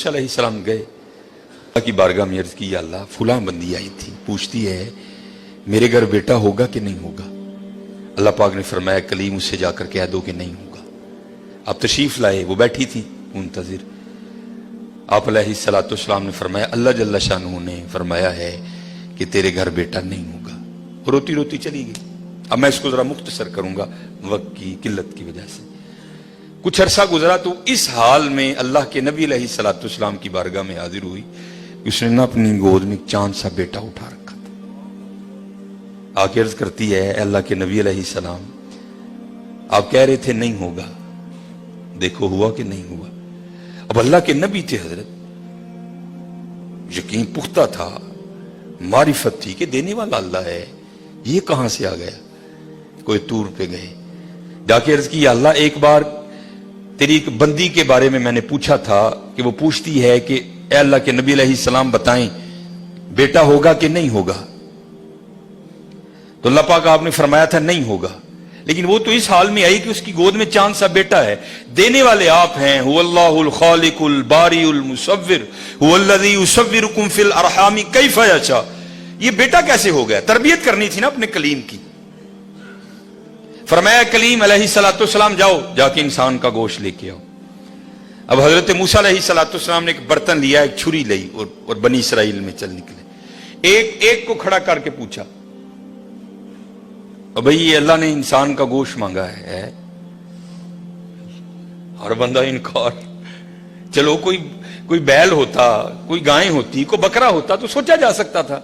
علیہ السلام گئے اللہ کی بارگاہ میں عرض کی، یا اللہ فلاں بندی آئی تھی پوچھتی ہے میرے گھر بیٹا ہوگا کہ نہیں ہوگا۔ اللہ پاک نے فرمایا کلیم اس سے جا کر کہہ دو کہ نہیں ہوگا۔ آپ تشریف لائے، وہ بیٹھی تھی منتظر۔ آپ علیہ السلام نے فرمایا اللہ جل شانہ نے فرمایا ہے کہ تیرے گھر بیٹا نہیں ہوگا، اور روتی روتی چلی گئی۔ اب میں اس کو ذرا مختصر کروں گا وقت کی قلت کی وجہ سے۔ کچھ عرصہ گزرا تو اس حال میں اللہ کے نبی علیہ السلام کی بارگاہ میں حاضر ہوئی، اس نے اپنی گود میں چاند سا بیٹا اٹھا رکھا تھا۔ آ کے عرض کرتی ہے اے اللہ کے نبی علیہ السلام، آپ کہہ رہے تھے نہیں ہوگا، دیکھو ہوا کہ نہیں ہوا۔ اب اللہ کے نبی تھے حضرت، یقین پختہ تھا، معرفت تھی کہ دینے والا اللہ ہے، یہ کہاں سے آ گیا۔ کوئی طور پہ گئے، جا کے عرض کی یا اللہ ایک بار تیری ایک بندی کے بارے میں نے پوچھا تھا کہ وہ پوچھتی ہے کہ اے اللہ کے نبی علیہ السلام بتائیں بیٹا ہوگا کہ نہیں ہوگا۔ تو اللہ پاک آپ نے فرمایا تھا نہیں ہوگا، لیکن وہ تو اس حال میں آئی کہ اس کی گود میں چاند سا بیٹا ہے۔ دینے والے آپ ہیں، هو اللہ الخالق الباری المصور هو الذی یصورکم فی الارحام کیف یشاء۔ یہ بیٹا کیسے ہو گیا؟ تربیت کرنی تھی نا اپنے کلیم کی۔ فرمایا کلیم علیہ السلام جاؤ جا کے انسان کا گوشت لے کے آؤ۔ اب حضرت موسیٰ علیہ السلام نے ایک برتن لیا، ایک چھری لئی اور بنی اسرائیل میں چل نکلے۔ ایک کو کھڑا کر کے پوچھا بھئی یہ اللہ نے انسان کا گوشت مانگا ہے، ہر بندہ انکار۔ چلو کوئی بیل ہوتا، کوئی گائیں ہوتی، کوئی بکرا ہوتا تو سوچا جا سکتا تھا،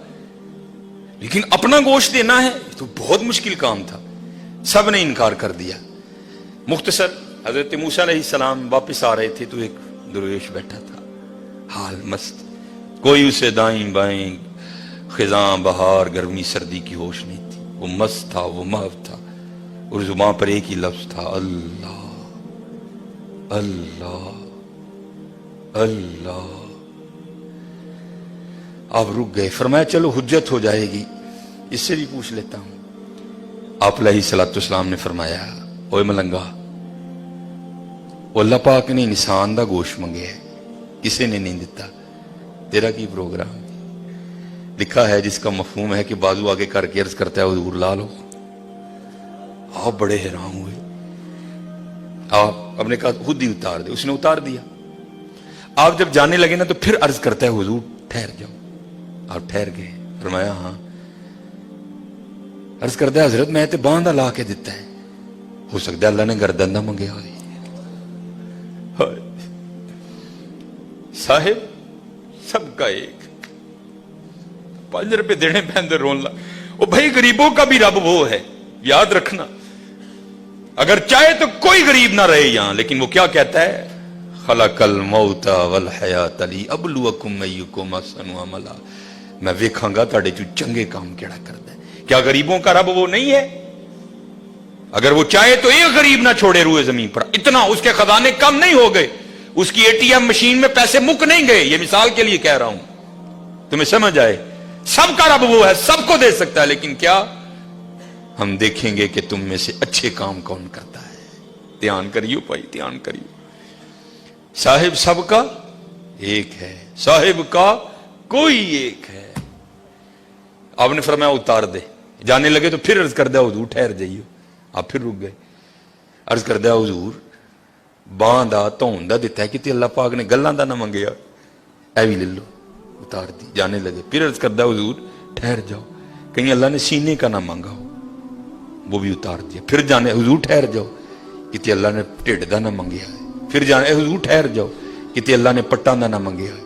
لیکن اپنا گوشت دینا ہے تو بہت مشکل کام تھا۔ سب نے انکار کر دیا۔ مختصر حضرت موسیٰ علیہ السلام واپس آ رہے تھے تو ایک درویش بیٹھا تھا، حال مست، کوئی اسے دائیں بائیں خزاں بہار گرمی سردی کی ہوش نہیں تھی، وہ مست تھا، وہ محو تھا، اور زبان پر ایک ہی لفظ تھا اللہ اللہ اللہ۔ آپ رک گئے، فرمایا چلو حجت ہو جائے گی، اس سے بھی پوچھ لیتا ہوں۔ آپ علیہ السلام نے فرمایا اوے ملنگا، اللہ پاک نے انسان دا گوشت منگے ہے، کسی نے نہیں دیتا، تیرا کی پروگرام۔ لکھا ہے جس کا مفہوم ہے کہ بازو آگے کر کے عرض کرتا ہے حضور لا لو۔ آپ بڑے حیران ہوئے، آپ اپنے کہا خود ہی اتار دے، اس نے اتار دیا۔ آپ جب جانے لگے نا تو پھر عرض کرتا ہے حضور ٹھہر جاؤ۔ آپ ٹھہر گئے، فرمایا ہاں۔ عرض کرتا ہے حضرت میں تے باندھا لا کے دیتا ہے، ہو سکتا ہے اللہ نے گردن نہ منگیا ہوئی۔ صاحب سب کا ایک، 5 روپے دینے پہ اندر رون لا۔ وہ بھائی غریبوں کا بھی رب وہ ہے، یاد رکھنا۔ اگر چاہے تو کوئی غریب نہ رہے یہاں، لیکن وہ کیا کہتا ہے خلق الموت والحیات لیبلوکم ایکم احسن عملا۔ میں ویکھاں گا تہاڈے چوں چنگے کام کیڑا کردا ہے۔ کیا غریبوں کا رب وہ نہیں ہے؟ اگر وہ چاہے تو ایک غریب نہ چھوڑے روئے زمین پر، اتنا اس کے خزانے کم نہیں ہو گئے، اس کی اے ٹی ایم مشین میں پیسے مک نہیں گئے۔ یہ مثال کے لیے کہہ رہا ہوں تمہیں سمجھ آئے۔ سب کا رب وہ ہے، سب کو دے سکتا ہے، لیکن کیا ہم دیکھیں گے کہ تم میں سے اچھے کام کون کرتا ہے۔ دھیان کریو بھائی، دھیان کریو۔ صاحب سب کا ایک ہے، صاحب کا کوئی ایک ہے۔ آپ نے فرمایا اتار دے۔ جانے لگے تو پھر عرض کر دیا حضور ٹھہر جائیو۔ آپ پھر رک گئے، عرض کر دیا حضور باں دا تون دا دیتا ہے کہ اللہ پاک نے گلاں دا نہ منگیا، اے بھی لے لو۔ اتار دی، جانے لگے، پھر عرض کر دیا حضور ٹھہر جاؤ، کہیں اللہ نے سینے کا نہ مانگا ہو، وہ بھی اتار دیا۔ پھر جانے حضور ٹھہر جاؤ، کہ اللہ نے ٹھڈ دا نہ منگیا ہے۔ پھر جانے حضور ٹھہر جاؤ، کہ اللہ نے پٹاں دا نہ منگیا ہے۔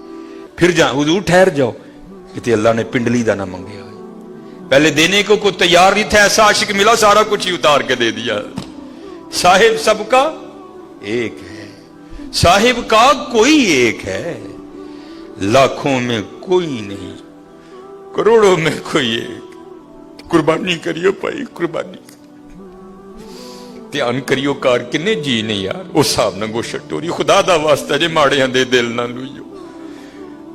پھر حضور ٹھہر جاؤ، کہ اللہ نے پنڈلی دا نہ منگیا ہے۔ پہلے دینے کو کوئی تیار نہیں تھا، ایسا عاشق ملا سارا کچھ ہی اتار کے دے دیا۔ صاحب سب کا ایک ہے، صاحب کا کوئی ایک ہے، لاکھوں میں کوئی نہیں، کروڑوں میں کوئی ایک۔ قربانی کریو بھائی، قربانی دھیان کریو کار کنے جی نے یار اس صاحب نہ گوشت ٹوری۔ خدا دا واسطہ جے ماڑے ہندے دل نہ لوئیو،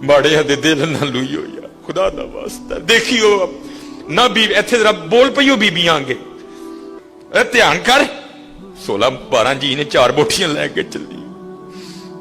ماڑے ہندے دل نہ لوئیو یار، خدا دا واسطہ دیکھیو نہ بھی ایتھے ذرا بول پئیو بیبیاں گے، دھیان کر۔ 16-12 جی نے 4 بوٹیاں لے کے چلی،